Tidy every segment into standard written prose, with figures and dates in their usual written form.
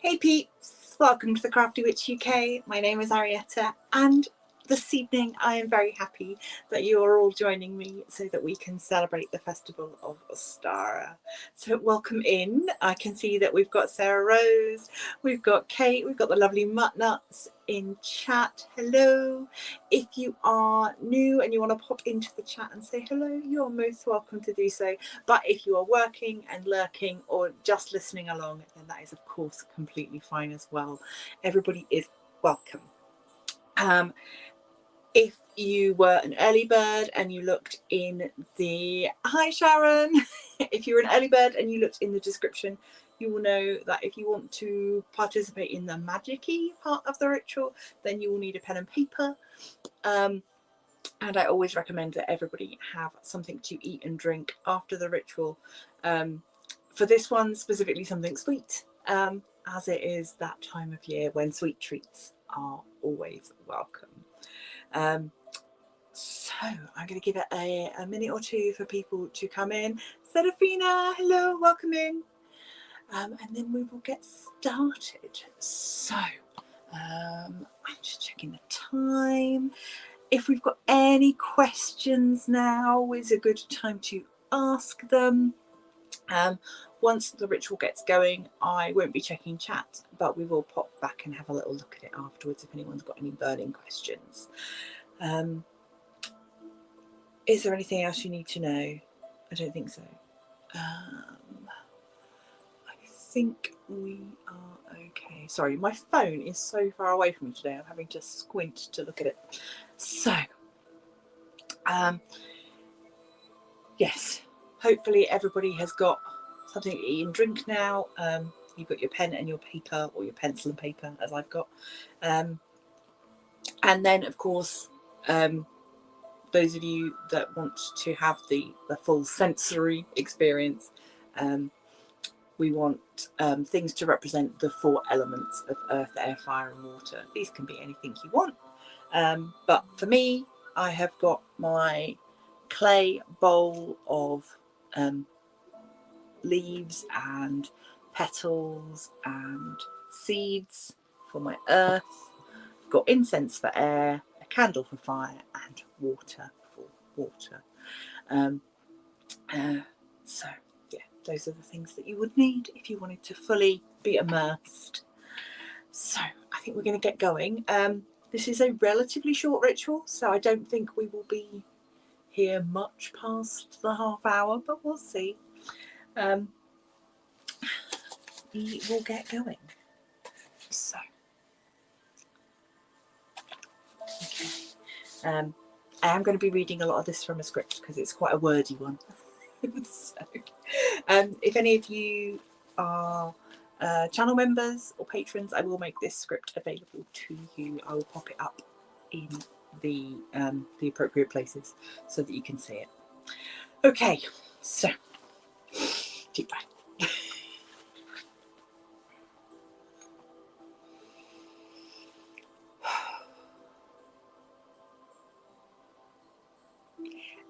Hey peeps, welcome to the Crafty Witch UK. My name is Arietta, and this evening I am very happy that you are all joining me so that we can celebrate the festival of Ostara. So welcome in. I can see that we've got Sarah Rose, we've got Kate, we've got the lovely Mutt Nuts in chat. Hello. If you are new and you want to pop into the chat and say hello, you're most welcome to do so. But if you are working and lurking or just listening along, then that is of course completely fine as well. Everybody is welcome. If you were an early bird and you looked in the... Hi Sharon! If you were an early bird and you looked in the description, you will know that if you want to participate in the magic-y part of the ritual, then you will need a pen and paper. And I always recommend that everybody have something to eat and drink after the ritual. For this one, specifically something sweet, as it is that time of year when sweet treats are always welcome. So I'm going to give it a minute or two for people to come in. Serafina, hello, welcome in. And then we will get started. So I'm just checking the time. If we've got any questions now is a good time to ask them. Once the ritual gets going, I won't be checking chat, but we will pop back and have a little look at it afterwards if anyone's got any burning questions. Is there anything else you need to know? I don't think so. I think we are okay. Sorry, my phone is so far away from me today. I'm having to squint to look at it. So, yes, hopefully everybody has got something to eat and drink now. You've got your pen and your paper, or your pencil and paper, as I've got. And then, of course, those of you that want to have the full sensory experience, we want things to represent the 4 elements of earth, air, fire and water. These can be anything you want. But for me, I have got my clay bowl of leaves and petals and seeds for my earth. I've got incense for air, a candle for fire, and water for water. So yeah, those are the things that you would need if you wanted to fully be immersed. So I think we're going to get going. This is a relatively short ritual, so I don't think we will be here much past the half hour, but we'll see. We will get going. So, okay. I am going to be reading a lot of this from a script because it's quite a wordy one. So, if any of you are channel members or patrons, I will make this script available to you. I will pop it up in the appropriate places so that you can see it. Okay, so deep breath.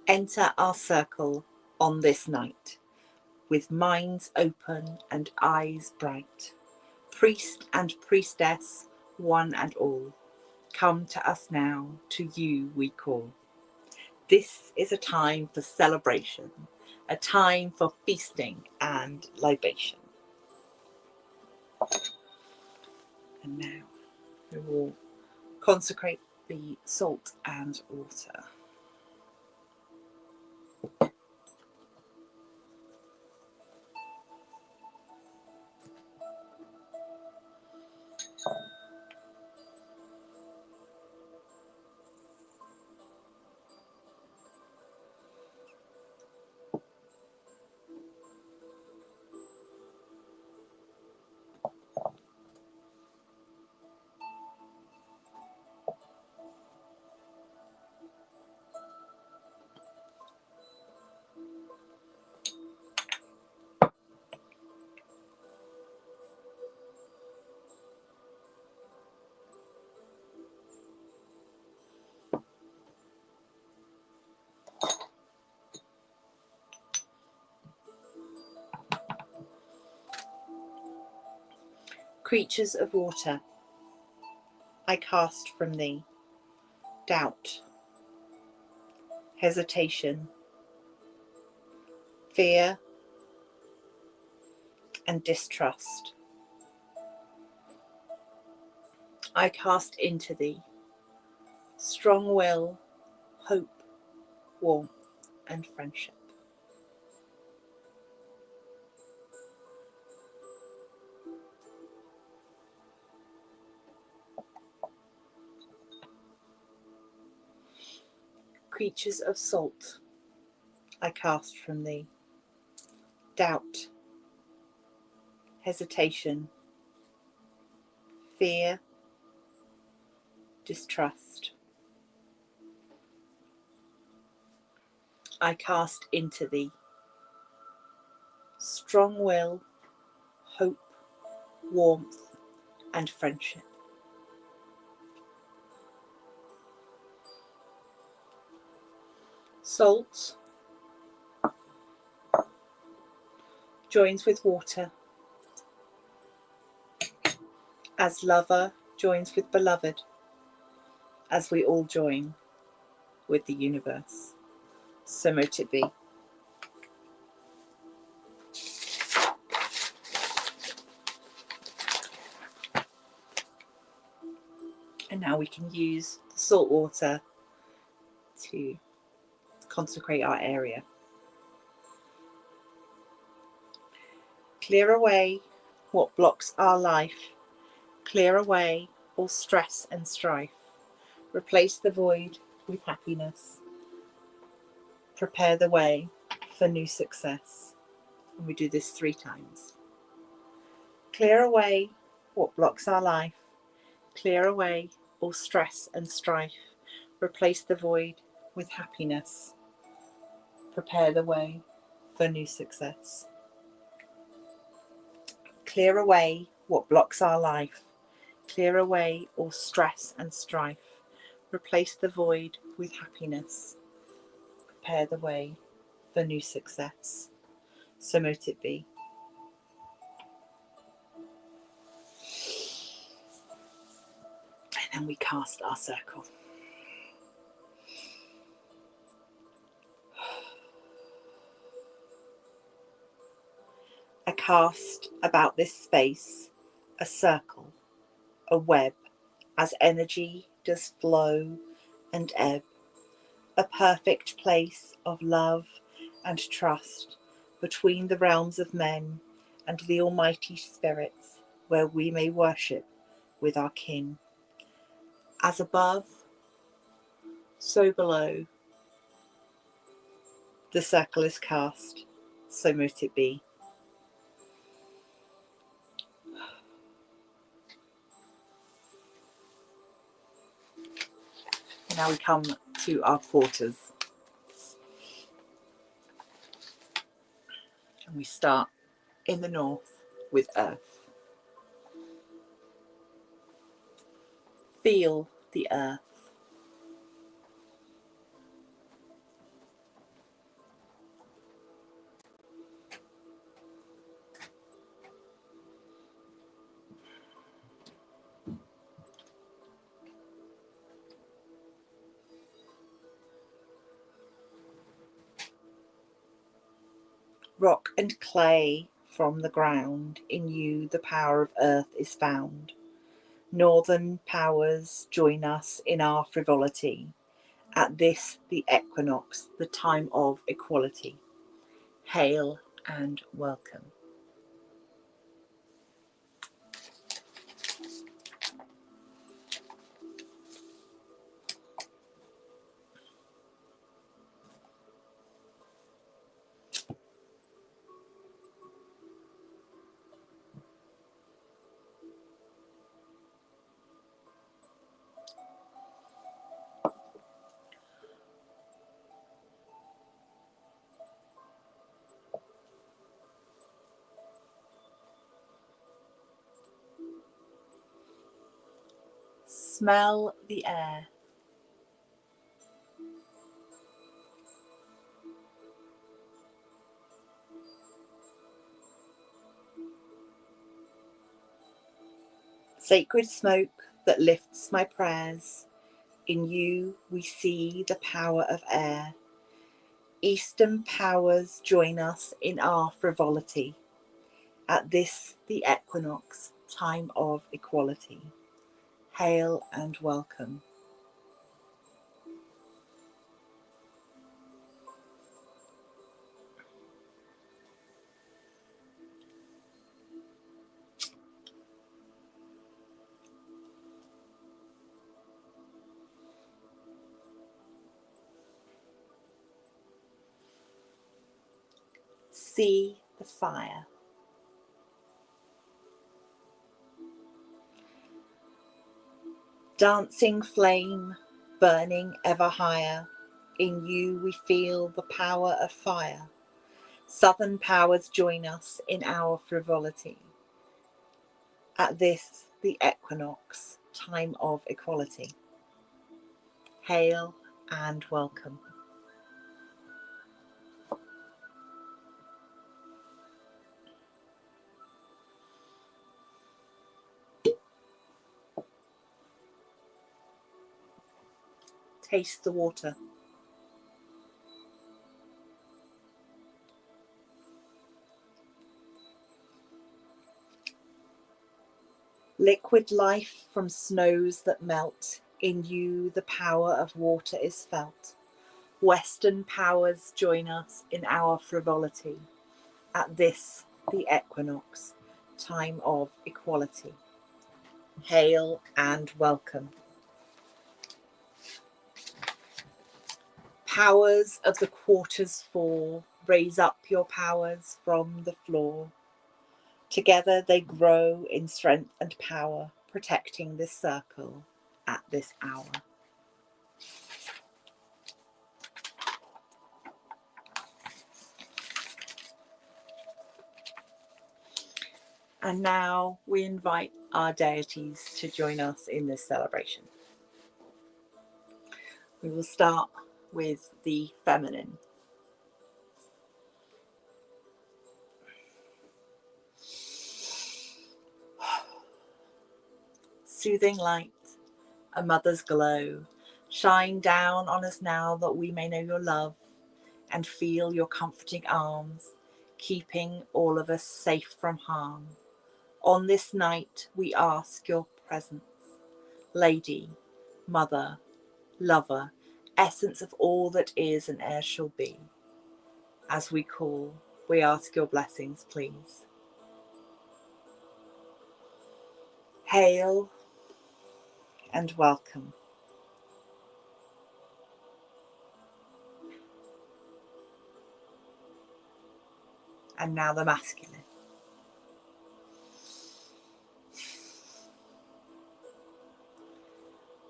Enter our circle on this night, with minds open and eyes bright. Priest and priestess, one and all, come to us now, to you we call. This is a time for celebration, a time for feasting and libation. And now we will consecrate the salt and water. Creatures of water, I cast from thee doubt, hesitation, fear, and distrust. I cast into thee strong will, hope, warmth, and friendship. Creatures of salt, I cast from thee doubt, hesitation, fear, distrust. I cast into thee strong will, hope, warmth, and friendship. Salt joins with water as lover joins with beloved, as we all join with the universe. So mote it be. And now we can use the salt water to consecrate our area. Clear away what blocks our life. Clear away all stress and strife. Replace the void with happiness. Prepare the way for new success. And we do this 3 times. Clear away what blocks our life. Clear away all stress and strife. Replace the void with happiness. Prepare the way for new success. Clear away what blocks our life. Clear away all stress and strife. Replace the void with happiness. Prepare the way for new success. So mote it be. And then we cast our circle. I cast about this space a circle, a web, as energy does flow and ebb, a perfect place of love and trust between the realms of men and the almighty spirits, where we may worship with our kin. As above, so below, the circle is cast, so mote it be. Now we come to our quarters. And we start in the north with earth. Feel the earth. Rock and clay from the ground, in you the power of earth is found. Northern powers join us in our frivolity, at this the equinox, the time of equality. Hail and welcome. Smell the air. Sacred smoke that lifts my prayers, in you we see the power of air. Eastern powers join us in our frivolity, at this the equinox, time of equality. Hail and welcome. See the fire. Dancing flame, burning ever higher, in you we feel the power of fire. Southern powers join us in our frivolity, at this the equinox, time of equality. Hail and welcome. Taste the water. Liquid life from snows that melt, in you the power of water is felt. Western powers join us in our frivolity, at this the equinox, time of equality. Hail and welcome. Powers of the quarters four, raise up your powers from the floor. Together they grow in strength and power, protecting this circle at this hour. And now we invite our deities to join us in this celebration. We will start with the feminine. Soothing light, a mother's glow, shine down on us now that we may know your love and feel your comforting arms, keeping all of us safe from harm. On this night we ask your presence, Lady, Mother, Lover, essence of all that is and e'er shall be. As we call, we ask your blessings, please. Hail and welcome. And now the masculine.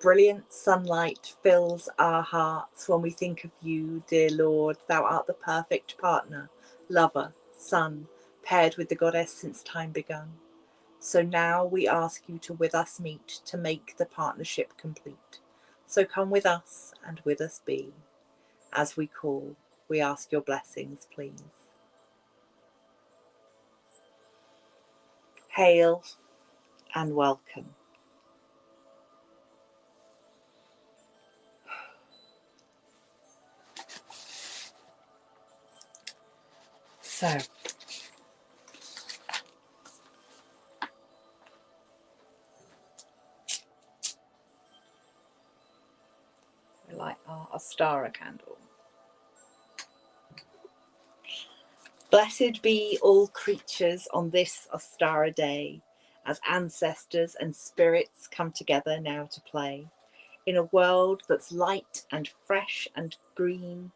Brilliant sunlight fills our hearts when we think of you, dear Lord. Thou art the perfect partner, lover, son, paired with the goddess since time begun. So now we ask you to with us meet to make the partnership complete. So come with us and with us be. As we call, we ask your blessings, please. Hail and welcome. So, we light our Ostara candle. Blessed be all creatures on this Ostara day, as ancestors and spirits come together now to play. In a world that's light and fresh and green,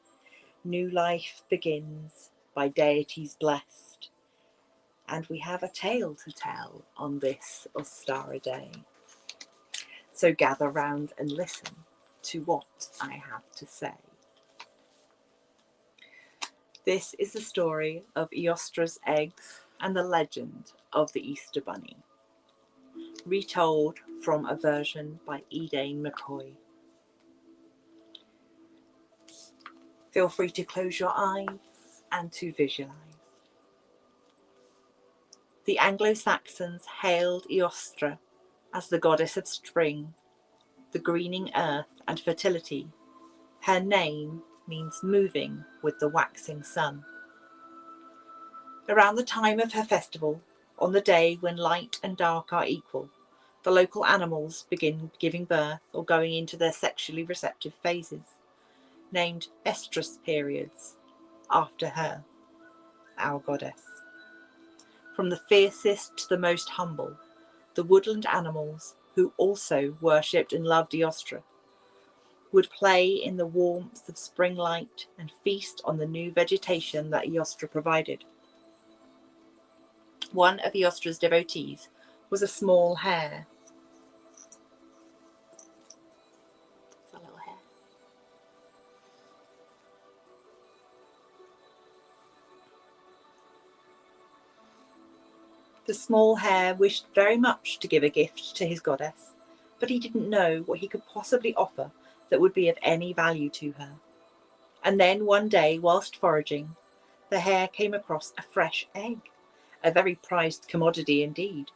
new life begins by deities blessed. And we have a tale to tell on this Ostara day. So gather round and listen to what I have to say. This is the story of Eostra's eggs and the legend of the Easter Bunny, retold from a version by Edane McCoy. Feel free to close your eyes and to visualize. The Anglo-Saxons hailed Eostra As the goddess of spring, the greening earth and fertility, her name means moving with the waxing sun. Around the time of her festival, on the day when light and dark are equal, the local animals begin giving birth or going into their sexually receptive phases, named estrus periods, after her, our goddess. From the fiercest to the most humble, the woodland animals, who also worshipped and loved Ostara, would play in the warmth of spring light and feast on the new vegetation that Ostara provided. One of Ostara's devotees was a small hare. It's a little hare. The small hare wished very much to give a gift to his goddess, but he didn't know what he could possibly offer that would be of any value to her. And then one day, whilst foraging, the hare came across a fresh egg, a very prized commodity indeed.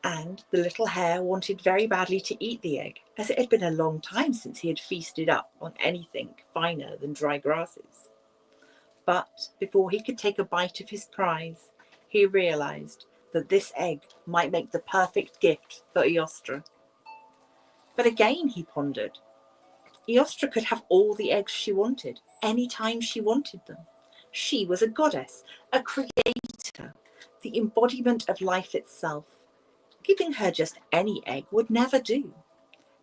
And the little hare wanted very badly to eat the egg, as it had been a long time since he had feasted up on anything finer than dry grasses. But before he could take a bite of his prize, he realised that this egg might make the perfect gift for Ostara. But again he pondered. Ostara could have all the eggs she wanted, any time she wanted them. She was a goddess, a creator, the embodiment of life itself. Giving her just any egg would never do.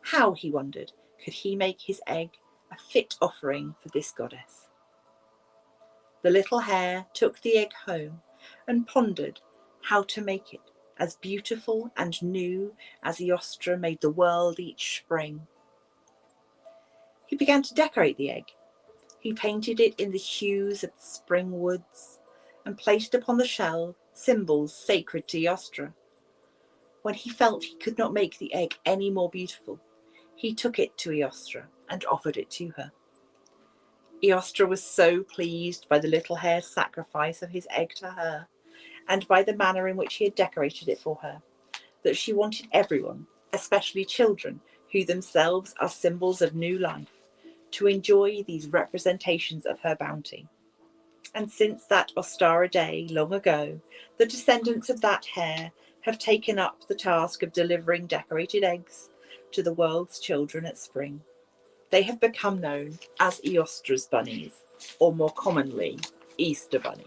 How, he wondered, could he make his egg a fit offering for this goddess? The little hare took the egg home and pondered how to make it as beautiful and new as Ostara made the world each spring. He began to decorate the egg. He painted it in the hues of the spring woods and placed upon the shell symbols sacred to Ostara. When he felt he could not make the egg any more beautiful, he took it to Ostara and offered it to her. Ostara was so pleased by the little hare's sacrifice of his egg to her, and by the manner in which he had decorated it for her, that she wanted everyone, especially children, who themselves are symbols of new life, to enjoy these representations of her bounty. And since that Ostara day, long ago, the descendants of that hare have taken up the task of delivering decorated eggs to the world's children at spring. They have become known as Ostara's bunnies, or more commonly, Easter bunnies.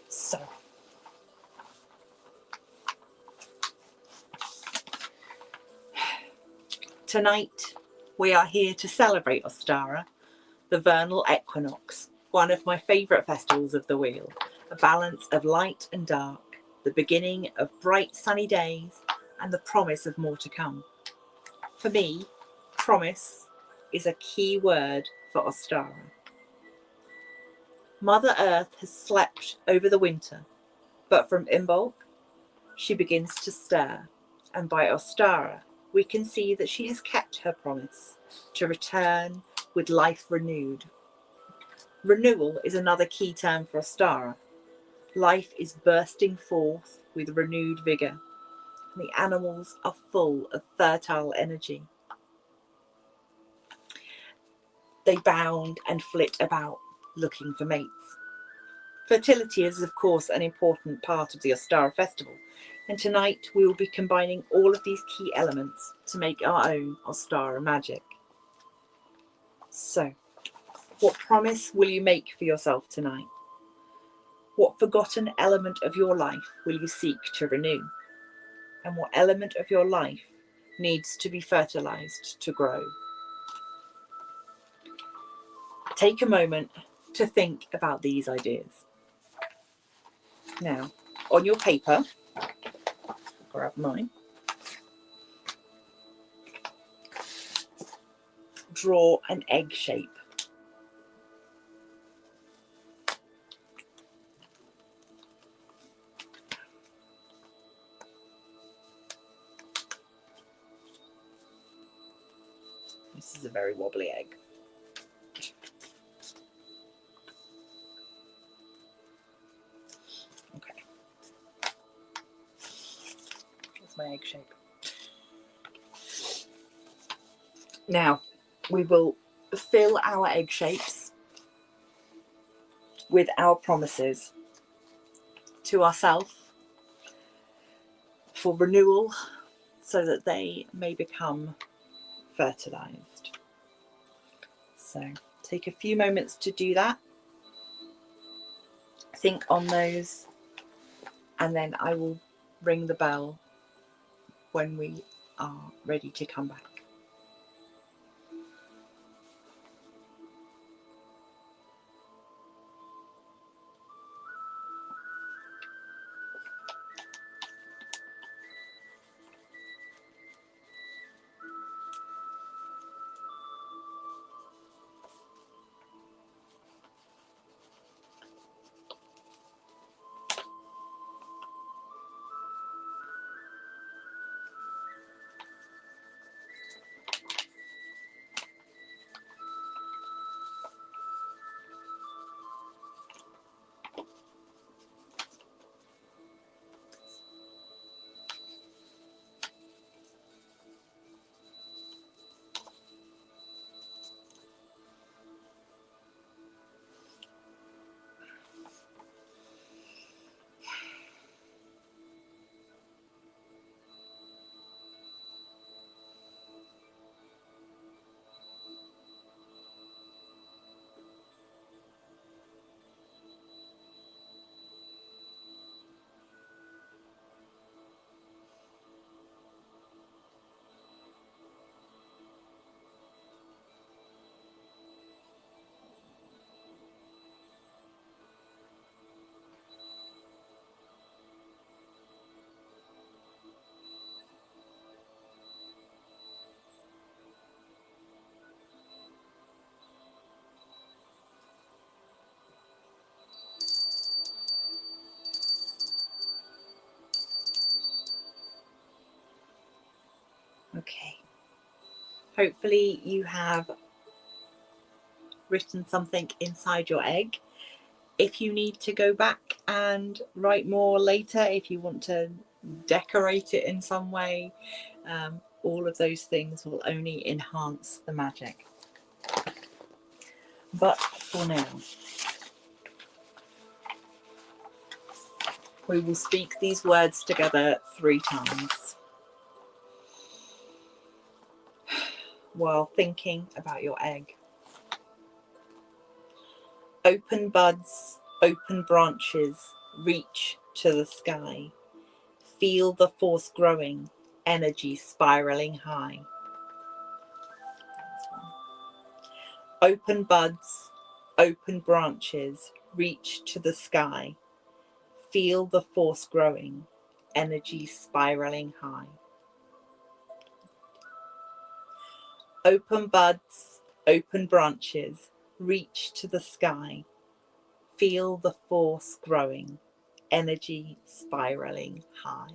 So, tonight we are here to celebrate Ostara, the vernal equinox, one of my favourite festivals of the wheel, a balance of light and dark, the beginning of bright sunny days and the promise of more to come. For me, promise is a key word for Ostara. Mother Earth has slept over the winter, but from Imbolc she begins to stir, and by Ostara we can see that she has kept her promise to return with life renewed. Renewal is another key term for Ostara. Life is bursting forth with renewed vigour, and the animals are full of fertile energy. They bound and flit about, looking for mates. Fertility is, of course, an important part of the Ostara festival, and tonight we will be combining all of these key elements to make our own Ostara magic. So, what promise will you make for yourself tonight? What forgotten element of your life will you seek to renew? And what element of your life needs to be fertilized to grow? Take a moment to think about these ideas. Now, on your paper, grab mine, draw an egg shape. This is a very wobbly egg. egg shape. Now we will fill our egg shapes with our promises to ourselves for renewal, so that they may become fertilized. So take a few moments to do that. Think on those, and then I will ring the bell when we are ready to come back. Okay. Hopefully you have written something inside your egg. If you need to go back and write more later, if you want to decorate it in some way, all of those things will only enhance the magic. But for now, we will speak these words together 3 times while thinking about your egg. Open buds, open branches, reach to the sky. Feel the force growing, energy spiraling high. Open buds, open branches, reach to the sky. Feel the force growing, energy spiraling high. Open buds, open branches, reach to the sky. Feel the force growing, energy spiraling high.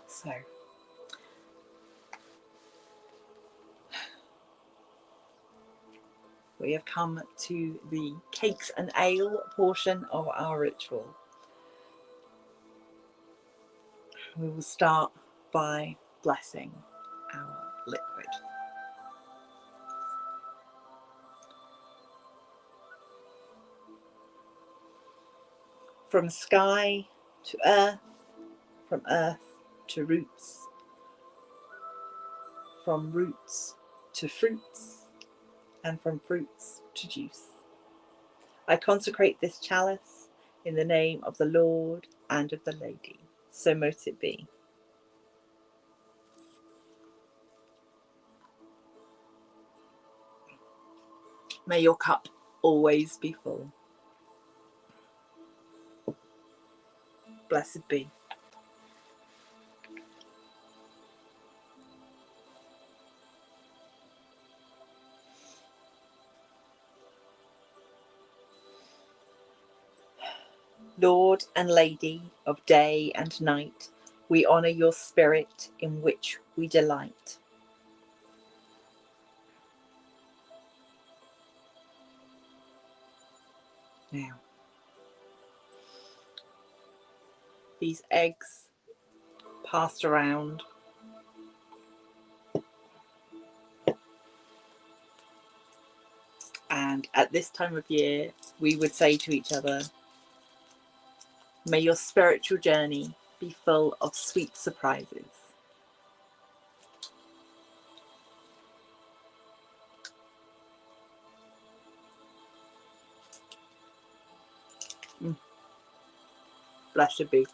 So, we have come to the cakes and ale portion of our ritual. We will start by blessing our liquid. From sky to earth, from earth to roots, from roots to fruits, and from fruits to juice. I consecrate this chalice in the name of the Lord and of the Lady. So mote it be. May your cup always be full. Blessed be. Lord and Lady of day and night, we honour your spirit in which we delight. Now, these eggs passed around. And at this time of year, we would say to each other, may your spiritual journey be full of sweet surprises. Blessed be.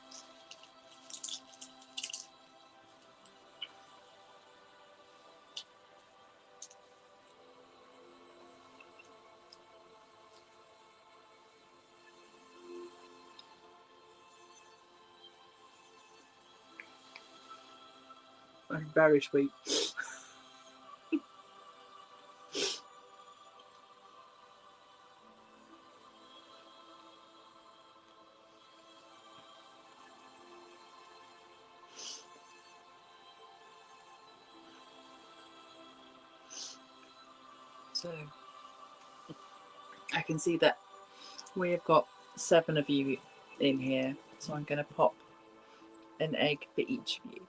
Very sweet. So I can see that we have got 7 of you in here, so I'm going to pop an egg for each of you.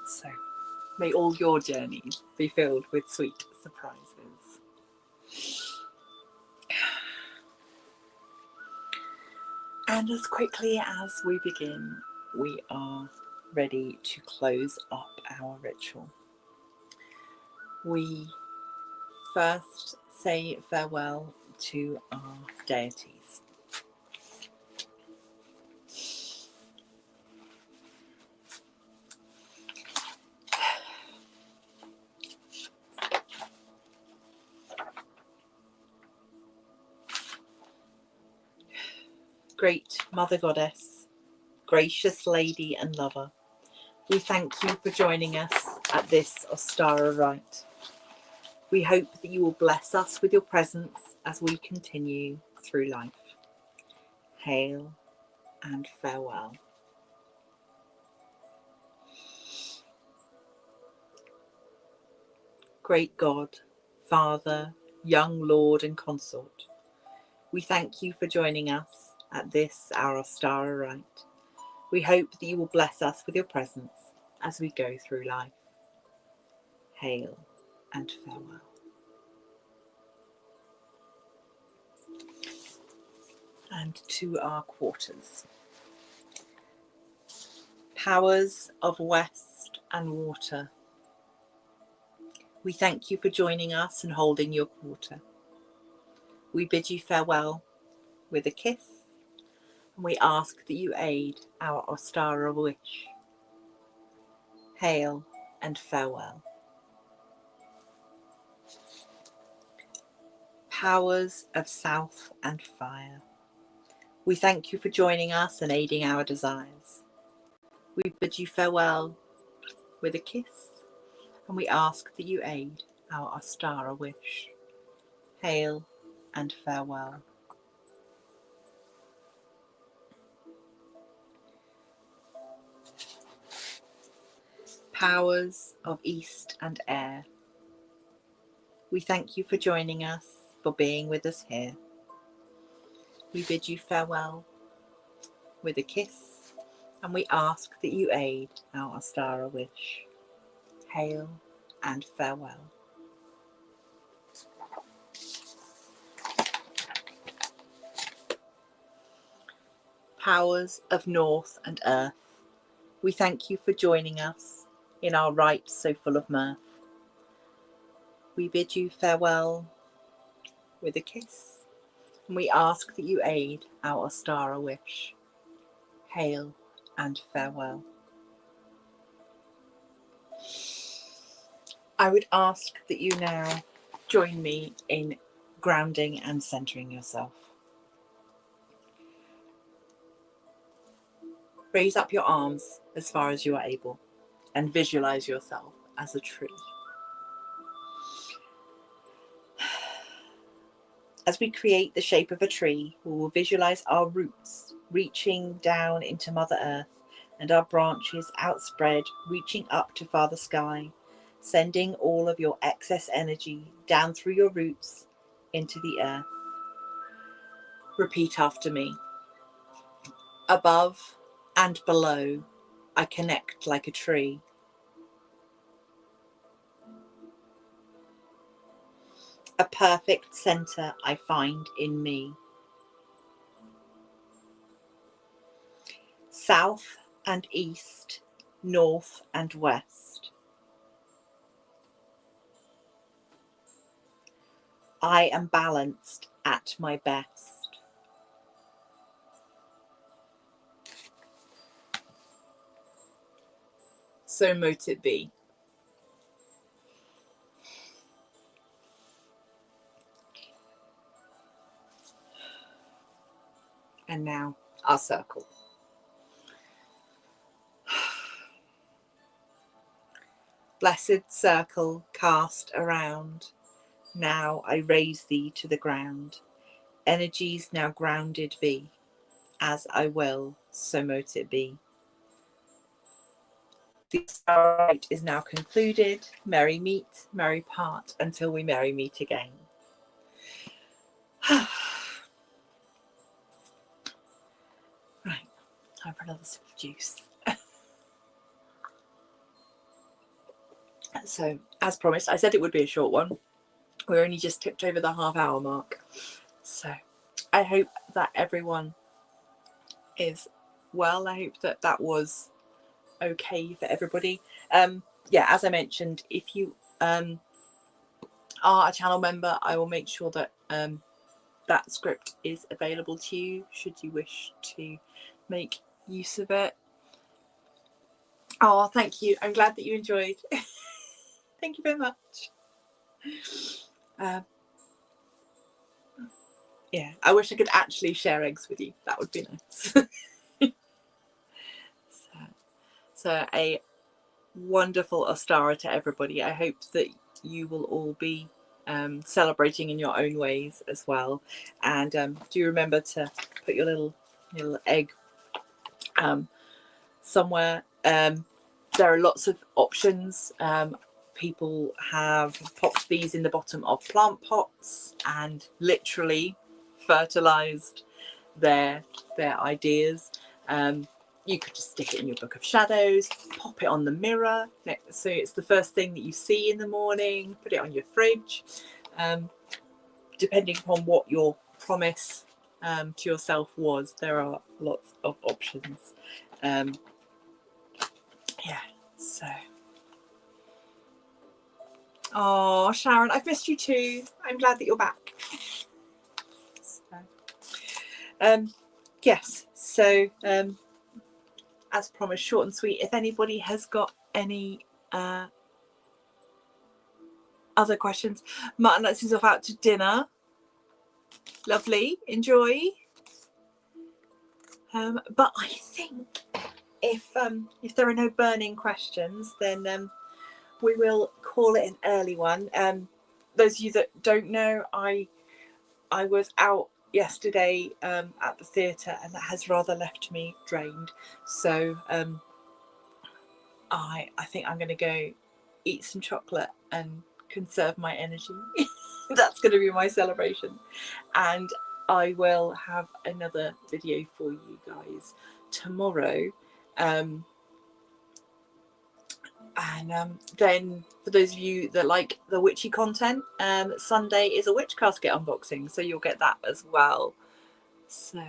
So may all your journeys be filled with sweet surprises. And as quickly as we begin, we are ready to close up our ritual. We first say farewell to our deities. Great Mother Goddess, gracious Lady and Lover, we thank you for joining us at this Ostara rite. We hope that you will bless us with your presence as we continue through life. Hail and farewell. Great God, Father, young Lord and Consort, we thank you for joining us at this our Ostara rite. We hope that you will bless us with your presence as we go through life. Hail and farewell. And to our quarters. Powers of West and Water, we thank you for joining us and holding your quarter. We bid you farewell with a kiss, and we ask that you aid our Ostara wish. Hail and farewell. Powers of South and Fire, we thank you for joining us and aiding our desires. We bid you farewell with a kiss, and we ask that you aid our Ostara wish. Hail and farewell. Powers of East and Air, we thank you for joining us, for being with us here. We bid you farewell with a kiss, and we ask that you aid our Ostara wish. Hail and farewell. Powers of North and Earth, we thank you for joining us in our rite so full of mirth. We bid you farewell with a kiss, and we ask that you aid our Ostara wish. Hail and farewell. I would ask that you now join me in grounding and centering yourself. Raise up your arms as far as you are able and visualize yourself as a tree. As we create the shape of a tree, we will visualize our roots reaching down into Mother Earth, and our branches outspread, reaching up to Father Sky, sending all of your excess energy down through your roots into the earth. Repeat after me. Above and below, I connect like a tree. A perfect center I find in me. South and east, north and west. I am balanced at my best. So mote it be. And now our circle. Blessed circle cast around, now I raise thee to the ground. Energies now grounded be, as I will, so mote it be. The rite is now concluded. Merry meet, merry part, until we merry meet again. Right, time for another sip of juice. So, as promised, I said it would be a short one. We're only just tipped over the half-hour mark. So, I hope that everyone is well. I hope that that was okay for everybody. Yeah, as I mentioned, if you are a channel member, I will make sure that that script is available to you should you wish to make use of it. Oh, thank you. I'm glad that you enjoyed. Thank you very much. Yeah, I wish I could actually share eggs with you. That would be nice. So a wonderful Ostara to everybody. I hope that you will all be celebrating in your own ways as well. And do remember to put your little egg somewhere. There are lots of options. People have popped these in the bottom of plant pots and literally fertilized their ideas. You could just stick it in your book of shadows, pop it on the mirror, so it's the first thing that you see in the morning. Put it on your fridge. Depending upon what your promise to yourself was, there are lots of options. Yeah, so. Oh, Sharon, I've missed you too. I'm glad that you're back. So, yes, so as promised, short and sweet. If anybody has got any other questions, Martin lets himself out to dinner. Lovely, enjoy. But I think if there are no burning questions, then we will call it an early one. Those of you that don't know, I was out yesterday at the theatre, and that has rather left me drained. So I think I'm going to go eat some chocolate and conserve my energy. That's going to be my celebration, and I will have another video for you guys tomorrow. And then for those of you that like the witchy content, Sunday is a witch casket unboxing, so you'll get that as well. So,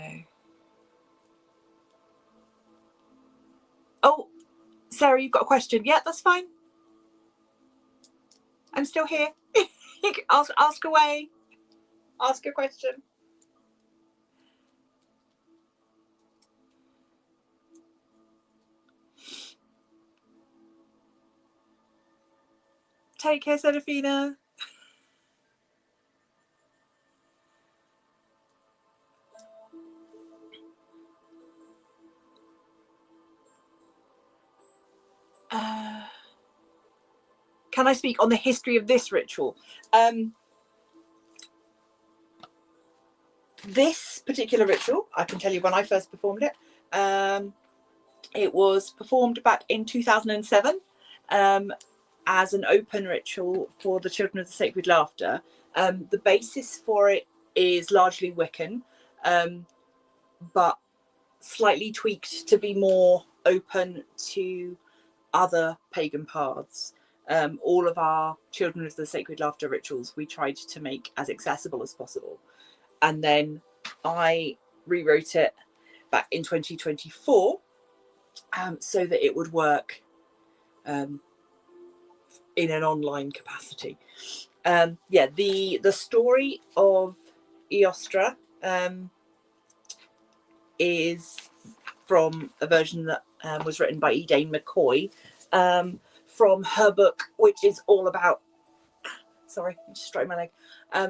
oh, Sarah, you've got a question? Yeah, that's fine. I'm still here. ask away. Ask a question. Take care, Serafina. Can I speak on the history of this ritual? This particular ritual, I can tell you when I first performed it. It was performed back in 2007 as an open ritual for the Children of the Sacred Laughter. The basis for it is largely Wiccan, but slightly tweaked to be more open to other pagan paths. All of our Children of the Sacred Laughter rituals we tried to make as accessible as possible. And then I rewrote it back in 2024 so that it would work in an online capacity. Yeah, the story of Ostara is from a version that was written by Elaine McCoy from her book, which is all about, sorry, I just struck my leg,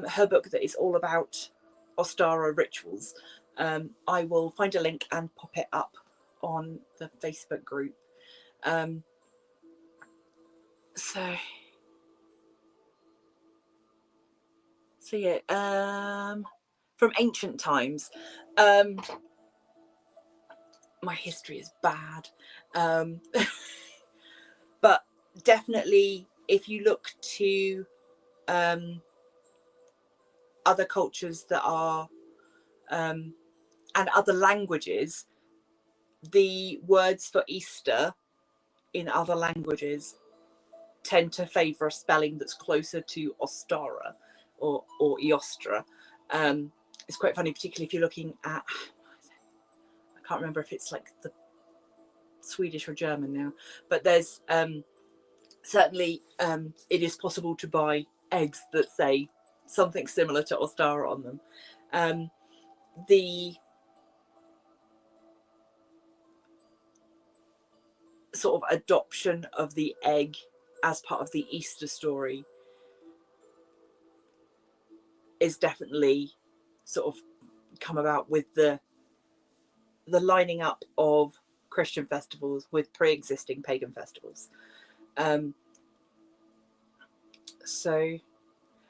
her book that is all about Ostara rituals. I will find a link and pop it up on the Facebook group. So yeah, from ancient times. My history is bad, but definitely if you look to other cultures that are and other languages, the words for Easter in other languages tend to favour a spelling that's closer to Ostara or Eostra. It's quite funny, particularly if you're looking at, I can't remember if it's like the Swedish or German now, but there's certainly it is possible to buy eggs that say something similar to Ostara on them. The sort of adoption of the egg as part of the Easter story is definitely sort of come about with the lining up of Christian festivals with pre-existing pagan festivals. So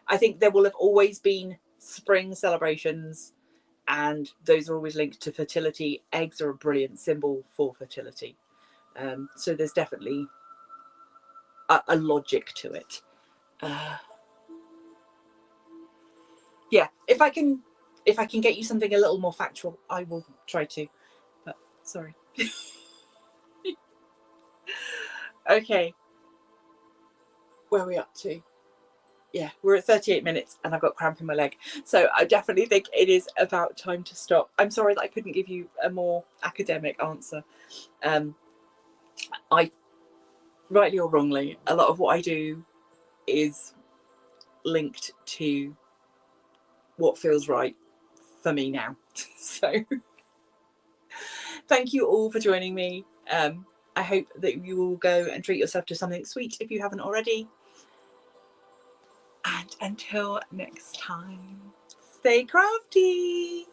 I think there will have always been spring celebrations, and those are always linked to fertility. Eggs are a brilliant symbol for fertility. So there's definitely a logic to it. Yeah, if I can get you something a little more factual, I will try to, but sorry. Okay, where are we up to? Yeah, we're at 38 minutes and I've got cramp in my leg, so I definitely think it is about time to stop. I'm sorry that I couldn't give you a more academic answer. I, rightly or wrongly, a lot of what I do is linked to what feels right for me now. So thank you all for joining me. I hope that you will go and treat yourself to something sweet if you haven't already. And until next time, stay crafty.